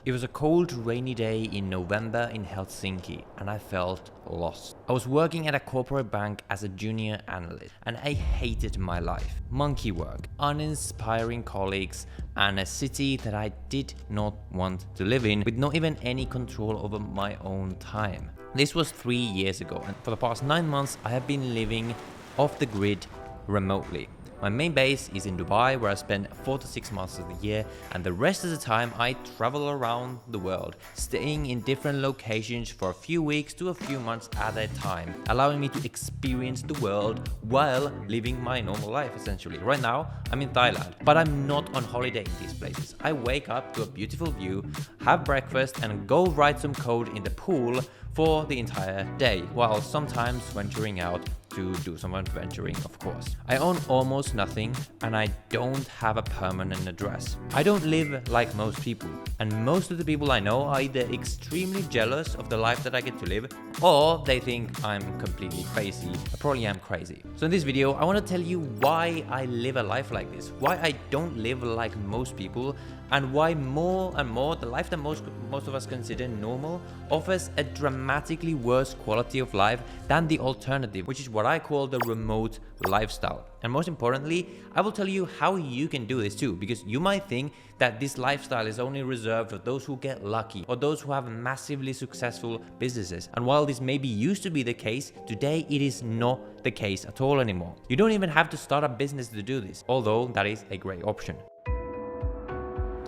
It was a cold, rainy day in November in Helsinki, and I felt lost. I was working at a corporate bank as a junior analyst, and I hated my life. Monkey work, uninspiring colleagues, and a city that I did not want to live in, with not even any control over my own time. This was 3 years ago, and for the past 9 months, I have been living off the grid remotely. My main base is in Dubai, where I spend 4 to 6 months of the year, and the rest of the time I travel around the world, staying in different locations for a few weeks to a few months at a time, allowing me to experience the world while living my normal life essentially. Right now, I'm in Thailand, but I'm not on holiday in these places. I wake up to a beautiful view, have breakfast, and go write some code in the pool for the entire day, while sometimes venturing out to do some adventuring, of course. I own almost nothing, and I don't have a permanent address. I don't live like most people, and most of the people I know are either extremely jealous of the life that I get to live, or they think I'm completely crazy. I probably am crazy. So in this video, I want to tell you why I live a life like this, why I don't live like most people, and why more and more the life that most of us consider normal offers a dramatically worse quality of life than the alternative, which is what I call the remote lifestyle. And most importantly, I will tell you how you can do this too, because you might think that this lifestyle is only reserved for those who get lucky or those who have massively successful businesses. And while this maybe used to be the case, today it is not the case at all anymore. You don't even have to start a business to do this, although that is a great option.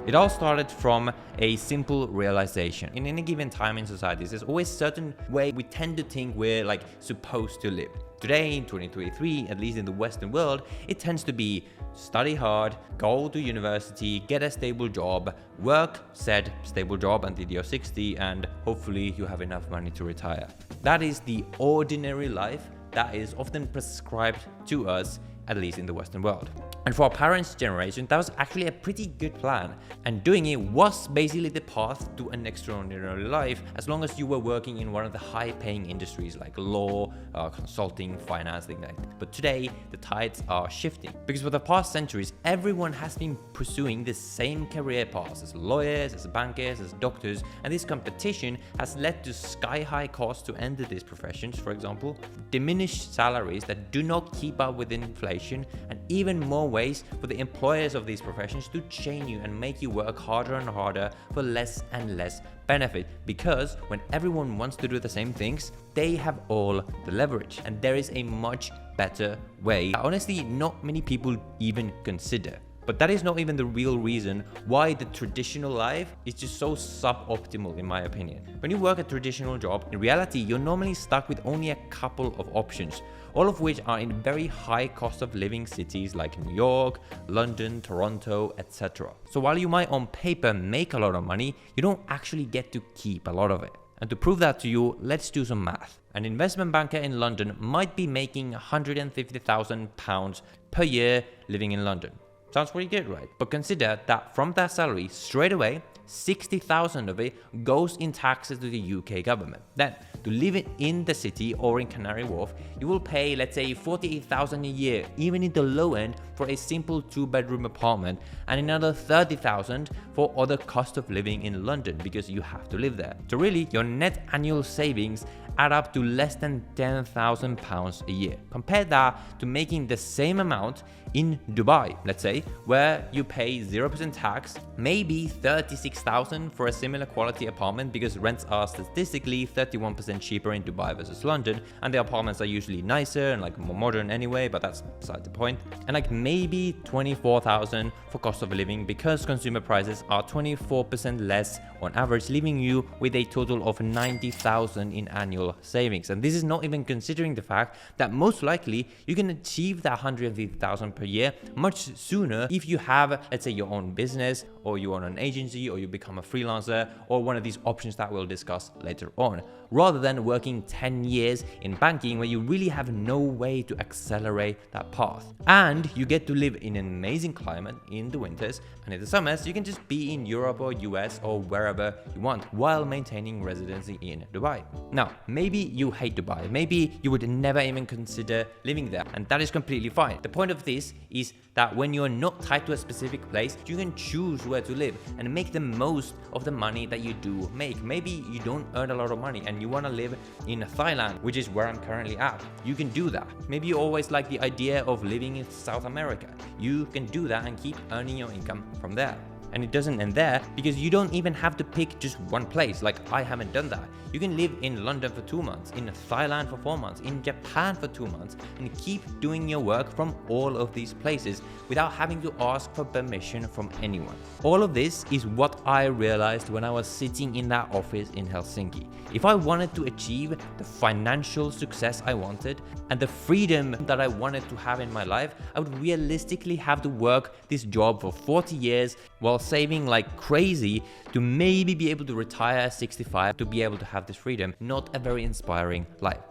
It all started from a simple realization. In any given time in society, there's always a certain way we tend to think we're like supposed to live. Today, in 2023, at least in the Western world, it tends to be study hard, go to university, get a stable job, work said stable job until you're 60, and hopefully you have enough money to retire. That is the ordinary life that is often prescribed to us, at least in the Western world. And for our parents' generation, that was actually a pretty good plan. And doing it was basically the path to an extraordinary life, as long as you were working in one of the high-paying industries like law, consulting, finance, things like that. But today, the tides are shifting. Because for the past centuries, everyone has been pursuing the same career paths as lawyers, as bankers, as doctors. And this competition has led to sky-high costs to enter these professions, for example, diminished salaries that do not keep up with inflation, and even more ways for the employers of these professions to chain you and make you work harder and harder for less and less benefit, because when everyone wants to do the same things, they have all the leverage, and there is a much better way that honestly not many people even consider. But that is not even the real reason why the traditional life is just so suboptimal, in my opinion. When you work a traditional job, in reality, you're normally stuck with only a couple of options, all of which are in very high cost of living cities like New York, London, Toronto, etc. So while you might on paper make a lot of money, you don't actually get to keep a lot of it. And to prove that to you, let's do some math. An investment banker in London might be making £150,000 per year living in London. Sounds pretty good, right? But consider that from that salary, straight away, 60,000 of it goes in taxes to the UK government. Then, to live in the city or in Canary Wharf, you will pay, let's say, 48,000 a year, even in the low end, for a simple 2-bedroom apartment, and another 30,000 for other cost of living in London, because you have to live there. So really, your net annual savings add up to less than £10,000 a year. Compare that to making the same amount in Dubai, let's say, where you pay 0% tax, maybe 36,000 for a similar quality apartment, because rents are statistically 31% cheaper in Dubai versus London, and the apartments are usually nicer and like more modern anyway, but that's beside the point. And like maybe 24,000 for cost of living, because consumer prices are 24% less on average, leaving you with a total of 90,000 in annual savings. And this is not even considering the fact that most likely you can achieve that 150,000 per year much sooner if you have, let's say, your own business, or you own an agency, or you become a freelancer, or one of these options that we'll discuss later on, rather than working 10 years in banking where you really have no way to accelerate that path. And you get to live in an amazing climate in the winters, and in the summers you can just be in Europe or US or wherever you want while maintaining residency in Dubai. Now, maybe you hate Dubai, maybe you would never even consider living there, and that is completely fine. The point of this is that when you're not tied to a specific place, you can choose where to live and make the most of the money that you do make. Maybe you don't earn a lot of money and you want to live in Thailand, which is where I'm currently at. You can do that. Maybe you always like the idea of living in South America. You can do that and keep earning your income from there. And it doesn't end there, because you don't even have to pick just one place. Like, I haven't done that. You can live in London for 2 months, in Thailand for 4 months, in Japan for 2 months, and keep doing your work from all of these places without having to ask for permission from anyone. All of this is what I realized when I was sitting in that office in Helsinki. If I wanted to achieve the financial success I wanted and the freedom that I wanted to have in my life, I would realistically have to work this job for 40 years while saving like crazy to maybe be able to retire at 65 to be able to have this freedom. Not a very inspiring life.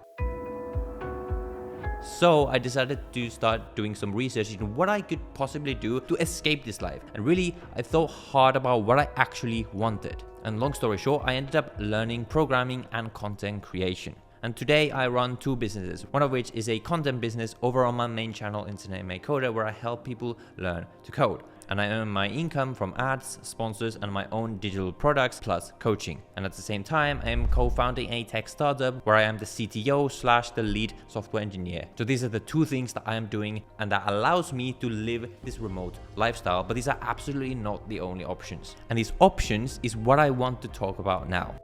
So I decided to start doing some research into what I could possibly do to escape this life. And really, I thought hard about what I actually wanted. And long story short, I ended up learning programming and content creation. And today I run 2 businesses, one of which is a content business over on my main channel, Internet Made Coder, where I help people learn to code. And I earn my income from ads, sponsors, and my own digital products, plus coaching. And at the same time, I am co-founding a tech startup where I am the CTO / the lead software engineer. So these are the 2 things that I am doing, and that allows me to live this remote lifestyle. But these are absolutely not the only options. And these options is what I want to talk about now.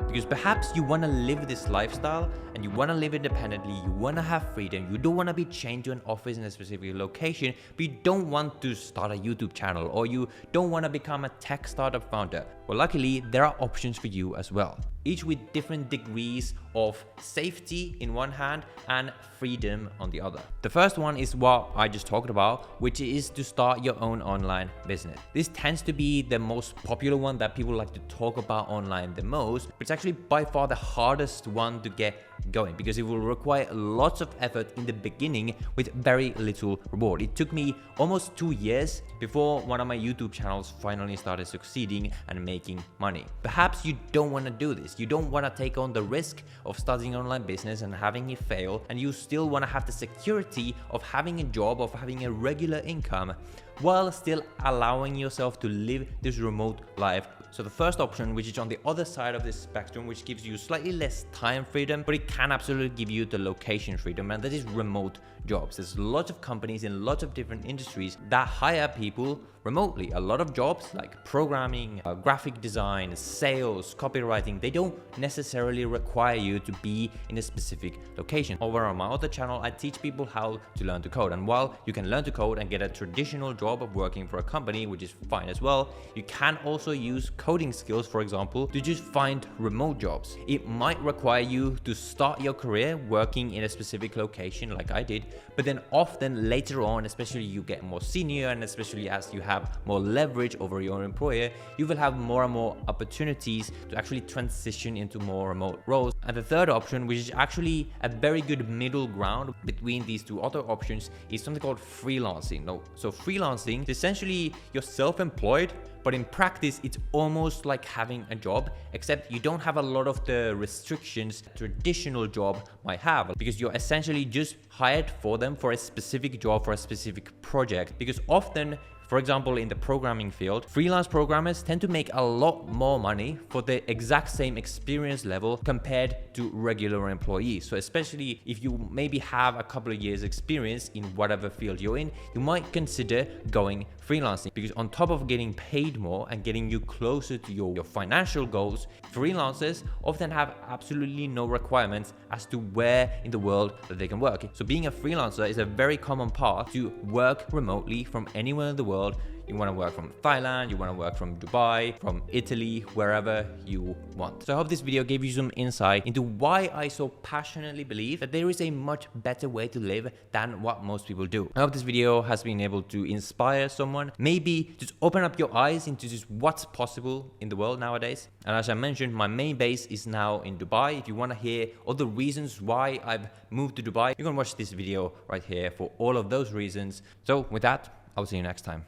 Because perhaps you want to live this lifestyle and you want to live independently, you want to have freedom, you don't want to be chained to an office in a specific location, but you don't want to start a YouTube channel, or you don't want to become a tech startup founder. Well, luckily, there are options for you as well, each with different degrees of safety in one hand and freedom on the other. The first one is what I just talked about, which is to start your own online business. This tends to be the most popular one that people like to talk about online the most, but it's actually by far the hardest one to get going, because it will require lots of effort in the beginning with very little reward. It took me almost 2 years before one of my YouTube channels finally started succeeding and making money. Perhaps you don't want to do this. You don't want to take on the risk of starting an online business and having it fail, and you still want to have the security of having a job, of having a regular income, while still allowing yourself to live this remote life. So the first option, which is on the other side of this spectrum, which gives you slightly less time freedom, but it can absolutely give you the location freedom, and that is remote jobs. There's lots of companies in lots of different industries that hire people remotely. A lot of jobs like programming, graphic design, sales, copywriting, they don't necessarily require you to be in a specific location. Over on my other channel, I teach people how to learn to code. And while you can learn to code and get a traditional job of working for a company, which is fine as well, you can also use coding skills, for example, to just find remote jobs. It might require you to start your career working in a specific location like I did, but then often later on, especially you get more senior, and especially as you have more leverage over your employer, you will have more and more opportunities to actually transition into more remote roles. And the third option, which is actually a very good middle ground between these 2 other options, is something called freelancing. So freelancing is essentially you're self-employed, but in practice, it's almost like having a job, except you don't have a lot of the restrictions a traditional job might have, because you're essentially just hired for them for a specific job, for a specific project. Because often, for example, in the programming field, freelance programmers tend to make a lot more money for the exact same experience level compared to regular employees. So especially if you maybe have a couple of years experience in whatever field you're in, you might consider going freelancing, because on top of getting paid more and getting you closer to your financial goals, freelancers often have absolutely no requirements as to where in the world that they can work. So being a freelancer is a very common path to work remotely from anywhere in the world. You want to work from Thailand, you want to work from Dubai, from Italy, wherever you want. So I hope this video gave you some insight into why I so passionately believe that there is a much better way to live than what most people do. I hope this video has been able to inspire someone, maybe just open up your eyes into just what's possible in the world nowadays. And as I mentioned, my main base is now in Dubai. If you want to hear all the reasons why I've moved to Dubai, you can watch this video right here for all of those reasons. So with that, I'll see you next time.